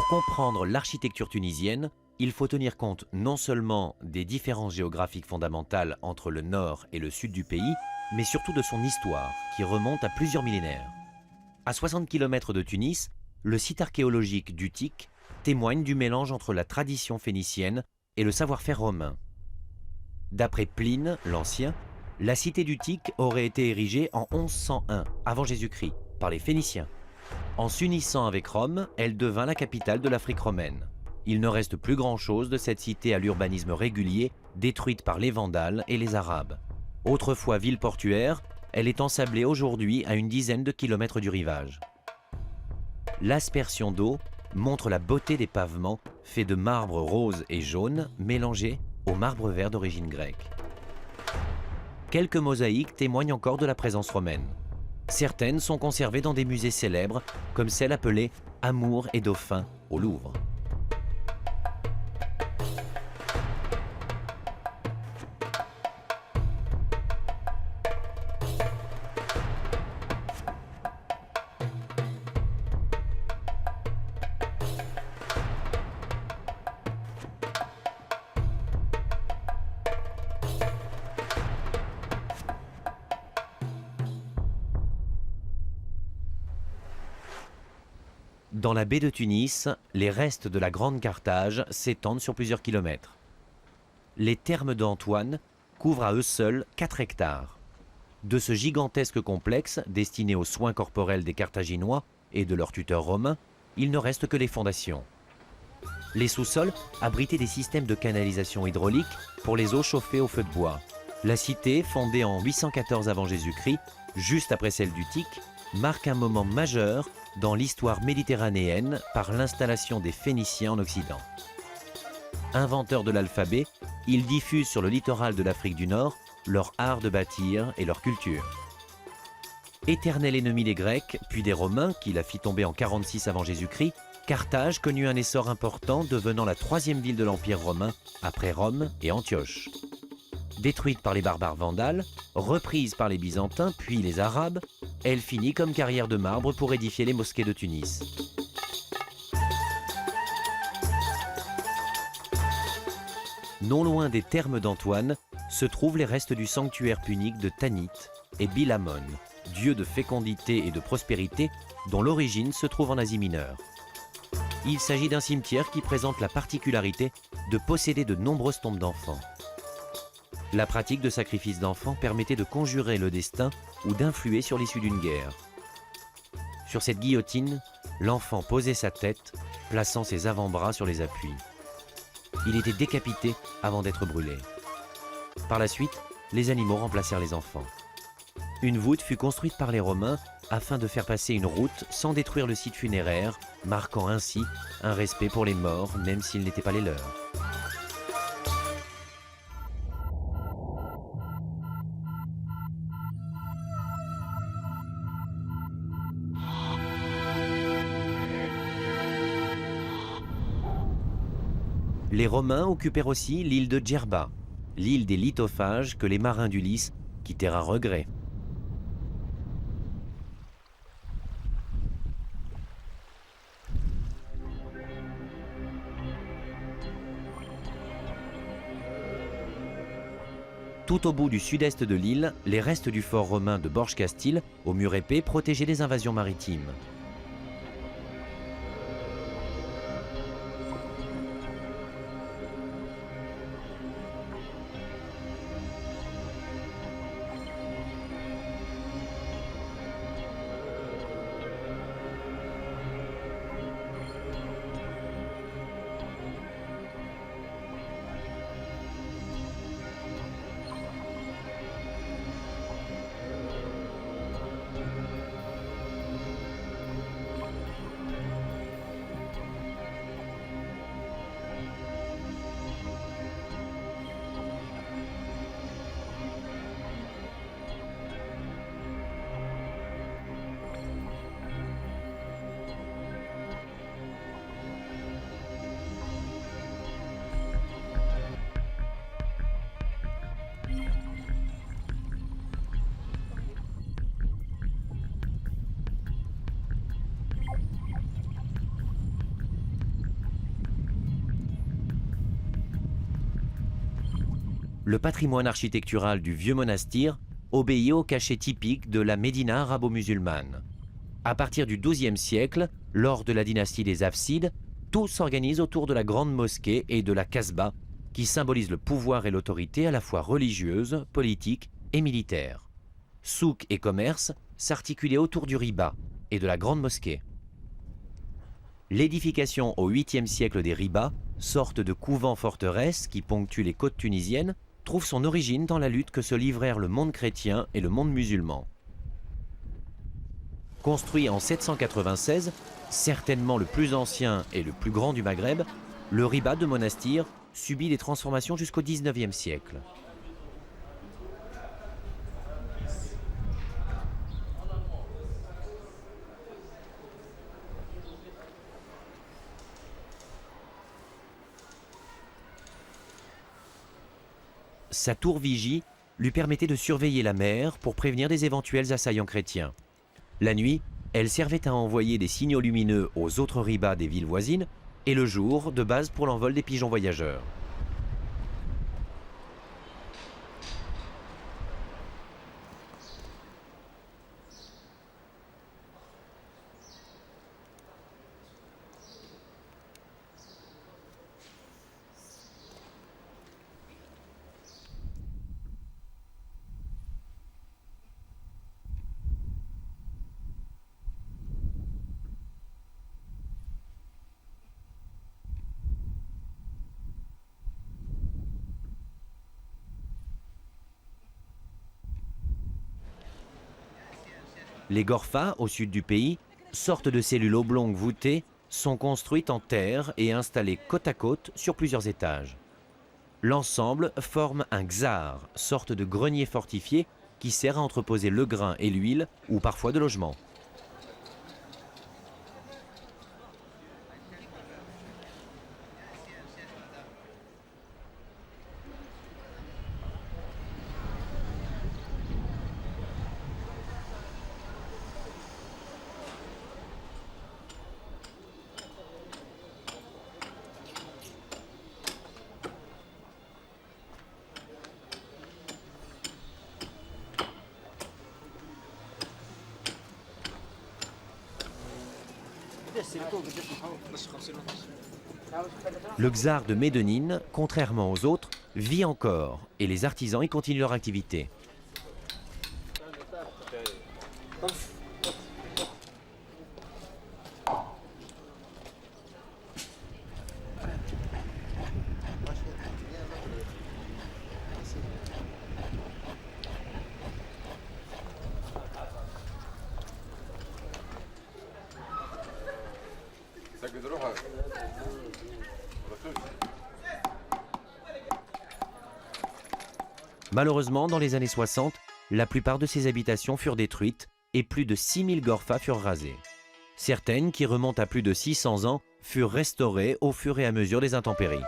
comprendre l'architecture tunisienne, il faut tenir compte non seulement des différences géographiques fondamentales entre le nord et le sud du pays, mais surtout de son histoire, qui remonte à plusieurs millénaires. À 60 km de Tunis, le site archéologique d'Utique témoigne du mélange entre la tradition phénicienne et le savoir-faire romain. D'après Pline l'Ancien, la cité d'Utique aurait été érigée en 1101 avant Jésus-Christ par les Phéniciens. En s'unissant avec Rome, elle devint la capitale de l'Afrique romaine. Il ne reste plus grand-chose de cette cité à l'urbanisme régulier, détruite par les Vandales et les Arabes. Autrefois ville portuaire, elle est ensablée aujourd'hui à une dizaine de kilomètres du rivage. L'aspersion d'eau montre la beauté des pavements faits de marbre rose et jaune mélangés au marbre vert d'origine grecque. Quelques mosaïques témoignent encore de la présence romaine. Certaines sont conservées dans des musées célèbres, comme celle appelée « Amour et Dauphin » au Louvre. Dans la baie de Tunis, les restes de la Grande Carthage s'étendent sur plusieurs kilomètres. Les thermes d'Antoine couvrent à eux seuls 4 hectares. De ce gigantesque complexe, destiné aux soins corporels des Carthaginois et de leurs tuteurs romains, il ne reste que les fondations. Les sous-sols abritaient des systèmes de canalisation hydraulique pour les eaux chauffées au feu de bois. La cité, fondée en 814 avant Jésus-Christ, juste après celle d'Utique, marque un moment majeur dans l'histoire méditerranéenne par l'installation des Phéniciens en Occident. Inventeurs de l'alphabet, ils diffusent sur le littoral de l'Afrique du Nord leur art de bâtir et leur culture. Éternel ennemi des Grecs, puis des Romains, qui la fit tomber en 46 avant Jésus-Christ, Carthage connut un essor important, devenant la 3e ville de l'Empire romain, après Rome et Antioche. Détruite par les barbares vandales, reprise par les Byzantins, puis les Arabes, elle finit comme carrière de marbre pour édifier les mosquées de Tunis. Non loin des thermes d'Antoine se trouvent les restes du sanctuaire punique de Tanit et Bilamon, dieu de fécondité et de prospérité dont l'origine se trouve en Asie mineure. Il s'agit d'un cimetière qui présente la particularité de posséder de nombreuses tombes d'enfants. La pratique de sacrifices d'enfants permettait de conjurer le destin ou d'influer sur l'issue d'une guerre. Sur cette guillotine, l'enfant posait sa tête, plaçant ses avant-bras sur les appuis. Il était décapité avant d'être brûlé. Par la suite, les animaux remplacèrent les enfants. Une voûte fut construite par les Romains afin de faire passer une route sans détruire le site funéraire, marquant ainsi un respect pour les morts, même s'ils n'étaient pas les leurs. Les Romains occupèrent aussi l'île de Djerba, l'île des lithophages que les marins d'Ulysse quittèrent à regret. Tout au bout du sud-est de l'île, les restes du fort romain de Borj-Castille, au mur épais, protégeaient des invasions maritimes. Le patrimoine architectural du vieux monastère obéit au cachet typique de la médina arabo-musulmane. À partir du XIIe siècle, lors de la dynastie des Hafsides, tout s'organise autour de la grande mosquée et de la Kasbah, qui symbolise le pouvoir et l'autorité à la fois religieuse, politique et militaire. Souk et commerce s'articulaient autour du riba et de la grande mosquée. L'édification au 8e siècle des ribas, sorte de couvent-forteresse qui ponctue les côtes tunisiennes, trouve son origine dans la lutte que se livrèrent le monde chrétien et le monde musulman. Construit en 796, certainement le plus ancien et le plus grand du Maghreb, le riba de Monastir subit des transformations jusqu'au 19e siècle. Sa tour-vigie lui permettait de surveiller la mer pour prévenir des éventuels assaillants chrétiens. La nuit, elle servait à envoyer des signaux lumineux aux autres ribas des villes voisines et le jour, de base pour l'envol des pigeons voyageurs. Les gorfas, au sud du pays, sortes de cellules oblongues voûtées, sont construites en terre et installées côte à côte sur plusieurs étages. L'ensemble forme un xar, sorte de grenier fortifié qui sert à entreposer le grain et l'huile ou parfois de logement. Le xar de Médonine, contrairement aux autres, vit encore et les artisans y continuent leur activité. Malheureusement, dans les années 60, la plupart de ces habitations furent détruites et plus de 6000 gorfas furent rasées. Certaines, qui remontent à plus de 600 ans, furent restaurées au fur et à mesure des intempéries.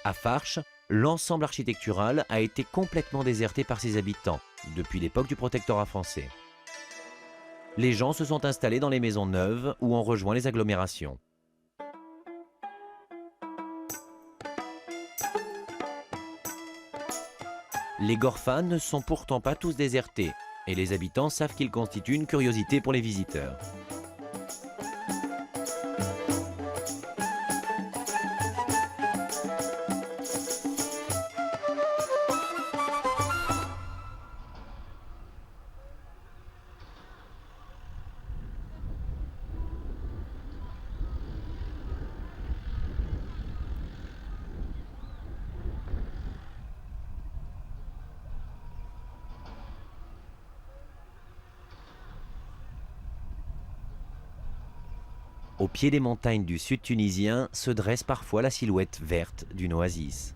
À Farches, l'ensemble architectural a été complètement déserté par ses habitants depuis l'époque du protectorat français. Les gens se sont installés dans les maisons neuves ou ont rejoint les agglomérations. Les gorfas ne sont pourtant pas tous désertés et les habitants savent qu'ils constituent une curiosité pour les visiteurs. Au pied des montagnes du sud tunisien se dresse parfois la silhouette verte d'une oasis.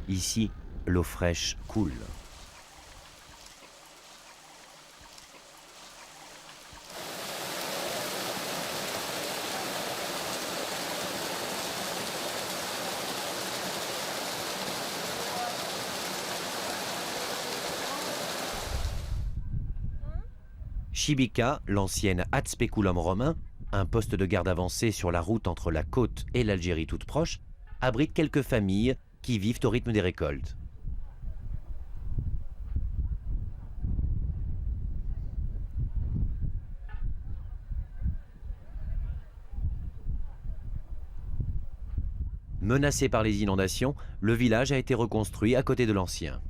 Ici, l'eau fraîche coule. Chibica, l'ancienne ad speculum romain, un poste de garde avancé sur la route entre la côte et l'Algérie toute proche, abrite quelques familles qui vivent au rythme des récoltes. Menacé par les inondations, le village a été reconstruit à côté de l'ancien.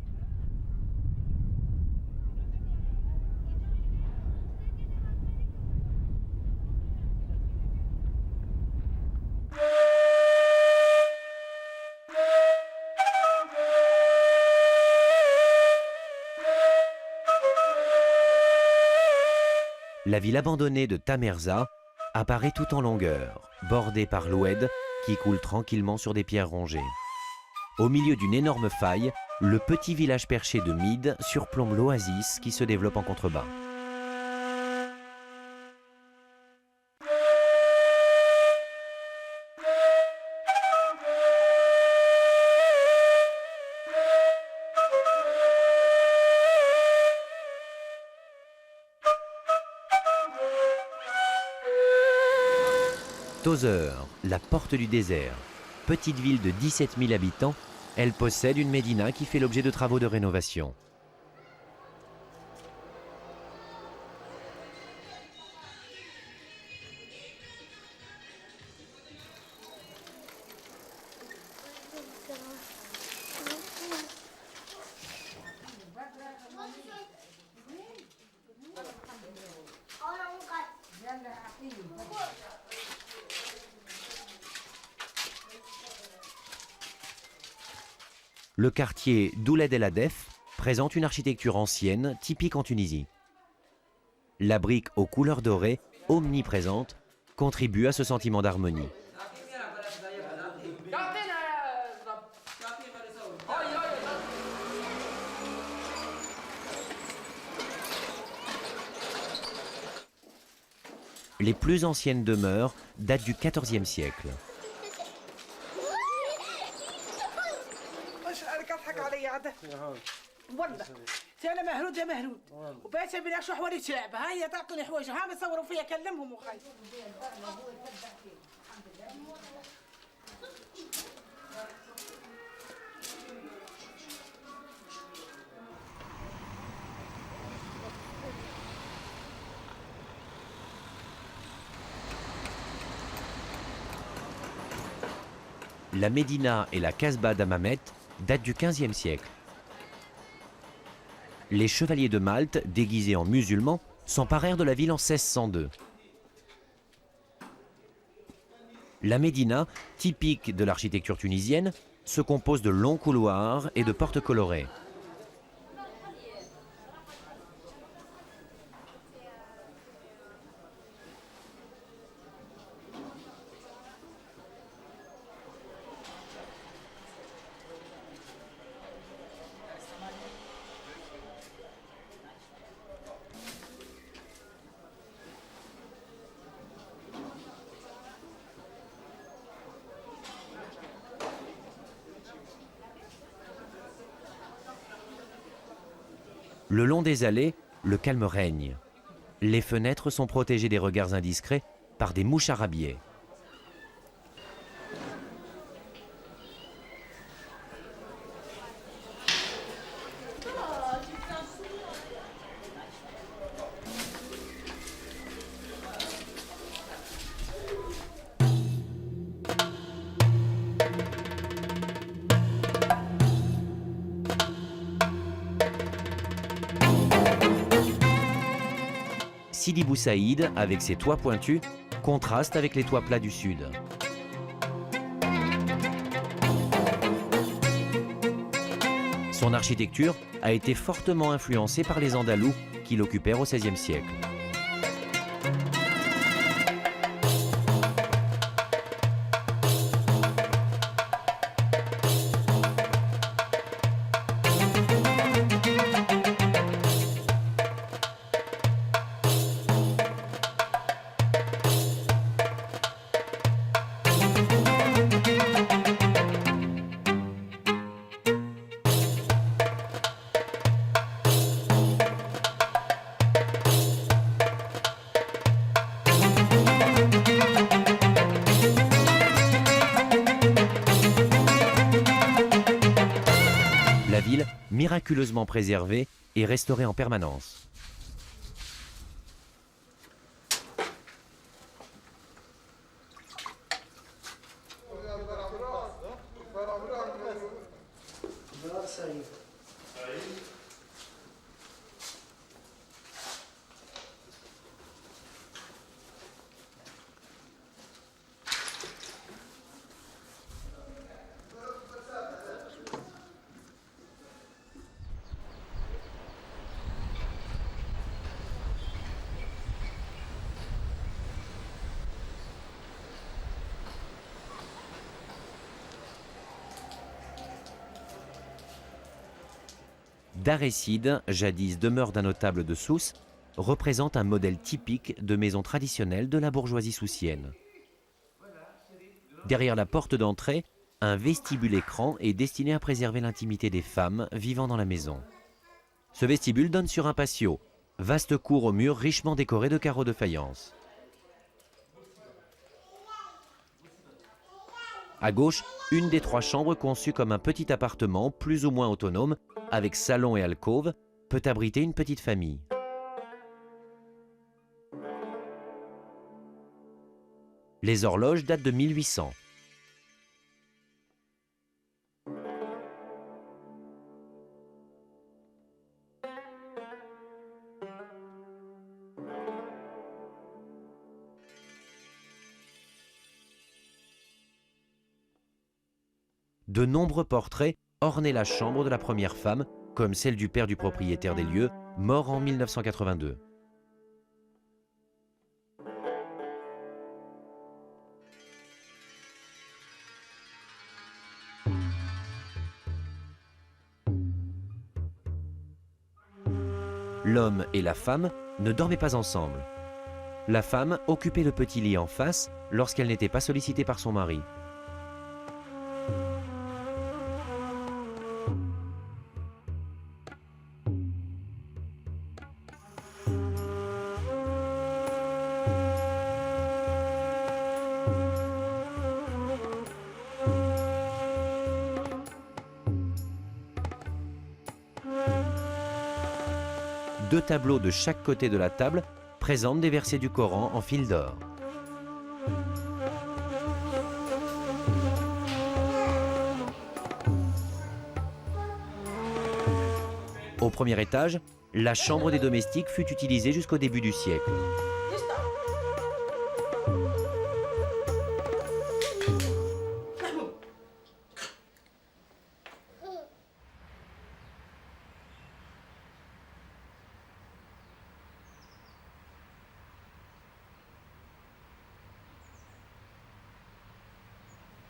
La ville abandonnée de Tamerza apparaît tout en longueur, bordée par l'Oued qui coule tranquillement sur des pierres rongées. Au milieu d'une énorme faille, le petit village perché de Mide surplombe l'oasis qui se développe en contrebas. Tozeur, la porte du désert. Petite ville de 17 000 habitants, elle possède une médina qui fait l'objet de travaux de rénovation. Le quartier d'Ouled El Adef présente une architecture ancienne typique en Tunisie. La brique aux couleurs dorées, omniprésente, contribue à ce sentiment d'harmonie. Les plus anciennes demeures datent du XIVe siècle. والله انا مهرود يا مهرود وباشا بناقشوا حوالي شعب هيا تعطوني حوايج ها بيصوروا فيا كلمهم وخايف. La Médina et la Casbah d'Hammamet datent du XVe siècle. Les chevaliers de Malte, déguisés en musulmans, s'emparèrent de la ville en 1602. La Médina, typique de l'architecture tunisienne, se compose de longs couloirs et de portes colorées. Le long des allées, le calme règne. Les fenêtres sont protégées des regards indiscrets par des mouches arabiées. Sidi Bou Saïd, avec ses toits pointus, contraste avec les toits plats du sud. Son architecture a été fortement influencée par les Andalous qui l'occupèrent au XVIe siècle. méticuleusement préservée et restaurée en permanence. Dar es Sid, jadis demeure d'un notable de Sousse, représente un modèle typique de maison traditionnelle de la bourgeoisie soussienne. Derrière la porte d'entrée, un vestibule écran est destiné à préserver l'intimité des femmes vivant dans la maison. Ce vestibule donne sur un patio, vaste cour aux murs richement décorés de carreaux de faïence. À gauche, une des 3 chambres conçue comme un petit appartement plus ou moins autonome, avec salon et alcôve, peut abriter une petite famille. Les horloges datent de 1800. De nombreux portraits ornaient la chambre de la première femme, comme celle du père du propriétaire des lieux, mort en 1982. L'homme et la femme ne dormaient pas ensemble. La femme occupait le petit lit en face lorsqu'elle n'était pas sollicitée par son mari. Deux tableaux de chaque côté de la table présentent des versets du Coran en fil d'or. Au premier étage, la chambre des domestiques fut utilisée jusqu'au début du siècle.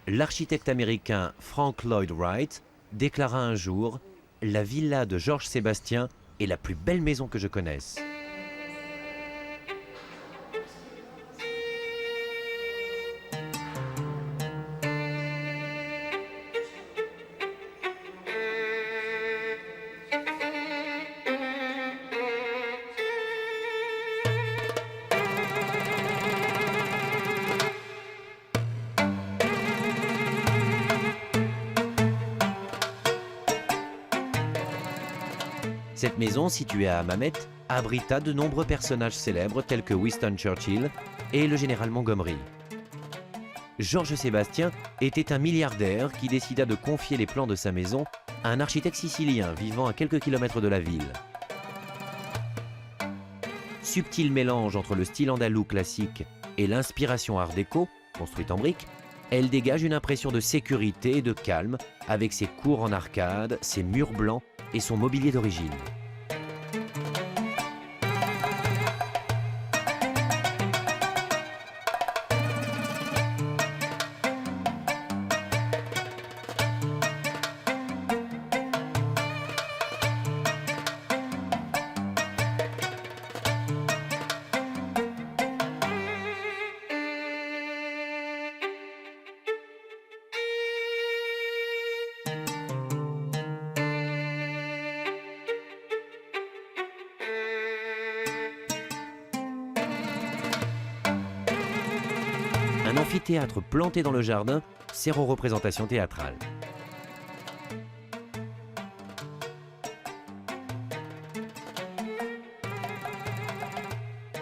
L'architecte américain Frank Lloyd Wright déclara un jour « La villa de Georges Sébastien est la plus belle maison que je connaisse ». Cette maison, située à Hammamet, abrita de nombreux personnages célèbres tels que Winston Churchill et le général Montgomery. Georges Sébastien était un milliardaire qui décida de confier les plans de sa maison à un architecte sicilien vivant à quelques kilomètres de la ville. Subtil mélange entre le style andalou classique et l'inspiration art déco, construite en briques, elle dégage une impression de sécurité et de calme avec ses cours en arcade, ses murs blancs et son mobilier d'origine. Un amphithéâtre planté dans le jardin sert aux représentations théâtrales.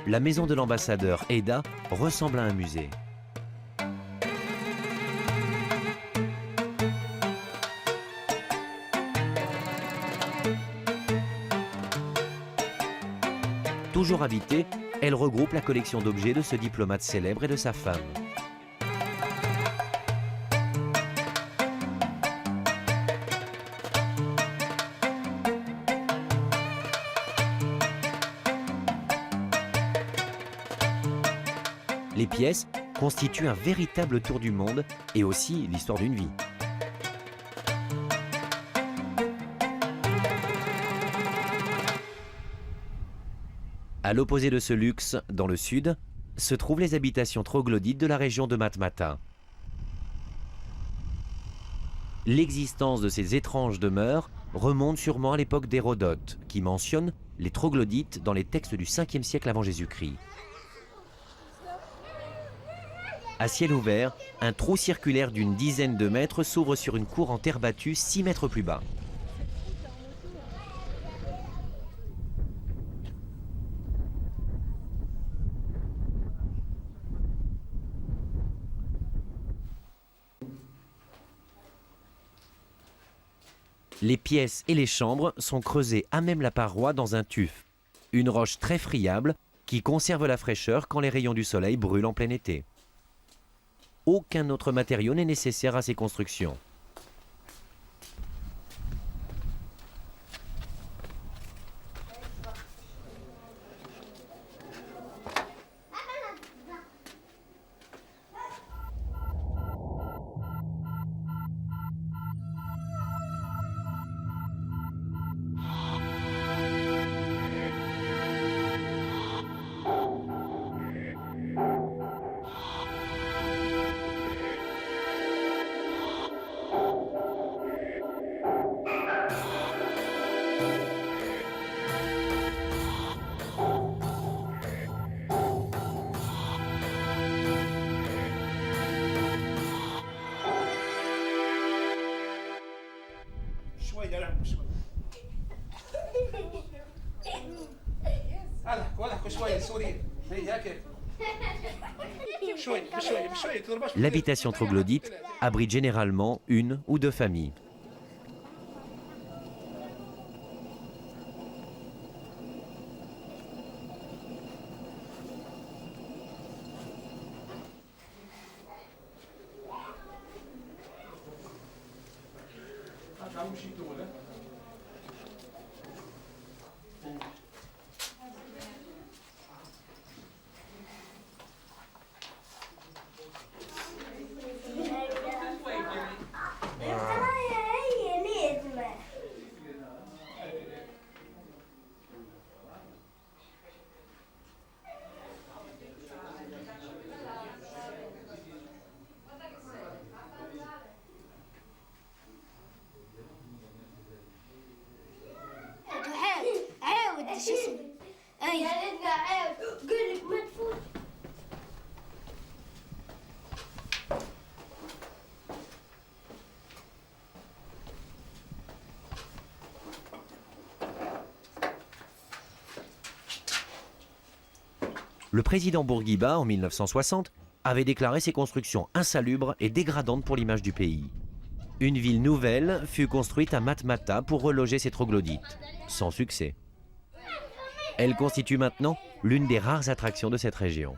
la maison de l'ambassadeur Eda ressemble à un musée. Toujours habitée, elle regroupe la collection d'objets de ce diplomate célèbre et de sa femme. Les pièces constituent un véritable tour du monde et aussi l'histoire d'une vie. À l'opposé de ce luxe, dans le sud, se trouvent les habitations troglodytes de la région de Matmata. L'existence de ces étranges demeures remonte sûrement à l'époque d'Hérodote, qui mentionne les troglodytes dans les textes du 5e siècle avant Jésus-Christ. À ciel ouvert, un trou circulaire d'une dizaine de mètres s'ouvre sur une cour en terre battue 6 mètres plus bas. Les pièces et les chambres sont creusées à même la paroi dans un tuf, une roche très friable qui conserve la fraîcheur quand les rayons du soleil brûlent en plein été. Aucun autre matériau n'est nécessaire à ces constructions. L'habitation troglodyte abrite généralement une ou deux familles. Le président Bourguiba, en 1960, avait déclaré ces constructions insalubres et dégradantes pour l'image du pays. Une ville nouvelle fut construite à Matmata pour reloger ces troglodytes, sans succès. Elle constitue maintenant l'une des rares attractions de cette région.